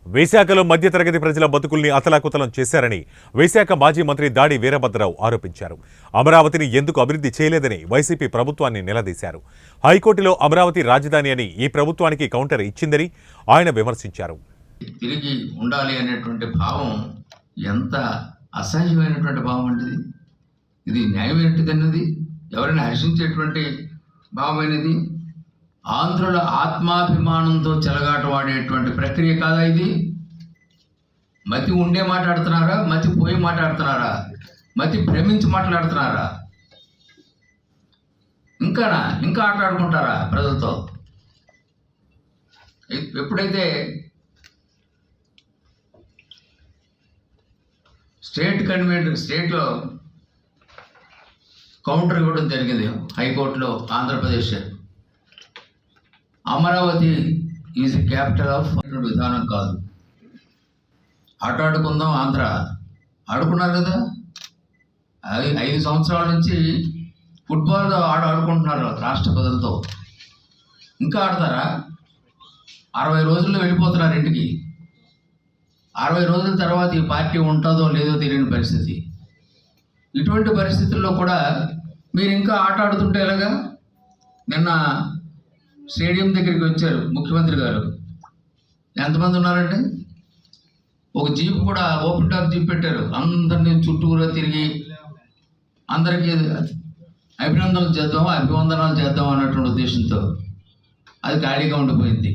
విశాఖలో మధ్యతరగతి ప్రజల బతుకుల్ని అతలాకుతలం చేశారని విశాఖ మాజీ మంత్రి దాడి వీరభద్రరావు ఆరోపించారు. అమరావతిని ఎందుకు అభివృద్ధి చేయలేదని వైసీపీ ప్రభుత్వాన్ని నిలదీశారు. హైకోర్టులో అమరావతి రాజధాని అని ఈ ప్రభుత్వానికి కౌంటర్ ఇచ్చిందని ఆయన విమర్శించారు. తిరిగి ఉండాలి అనేటువంటి భావం ఎంత అసహ్యమైనటువంటి భావం అంటే ఇది న్యాయమైనది, ఎవరైనా హర్షించేటువంటి భావమైనది. ఆంధ్రుల ఆత్మాభిమానంతో చెలగాటవాడేటువంటి ప్రక్రియ కాదా ఇది? మతి ఉండే మాట్లాడుతున్నారా, మతి పోయి మాట్లాడుతున్నారా, మతి భ్రమించి మాట్లాడుతున్నారా? ఇంకా ఆటాడుకుంటారా ప్రజలతో? ఎప్పుడైతే స్టేట్లో కౌంటర్ ఇవ్వడం జరిగింది హైకోర్టులో, Andhra Pradesh Amaravati is capital of విధానం కాదు. ఆడుకుందాం ఆంధ్ర ఆడుకున్నారు కదా, 5 సంవత్సరాల నుంచి ఫుట్బాల్ ఆడుకుంటున్నారు రాష్ట్ర ప్రజలతో. ఇంకా ఆడతారా? 60 రోజుల్లో వెళ్ళిపోతున్నారు ఇంటికి. 60 రోజుల తర్వాత ఈ పార్టీ ఉంటుందో లేదో తెలియని పరిస్థితి. ఇటువంటి పరిస్థితుల్లో కూడా మీరు ఇంకా ఆడుతుంటే ఎలాగా? నిన్న స్టేడియం దగ్గరికి వచ్చారు ముఖ్యమంత్రి గారు. ఎంతమంది ఉన్నారండి? ఒక జీప్ కూడా, ఓపెన్ టాప్ జీప్ పెట్టారు. అందరినీ చుట్టూరా తిరిగి అందరికీ అభివందనాలు చేద్దాం అన్నటువంటి ఉద్దేశంతో అది ఖాళీగా ఉండిపోయింది.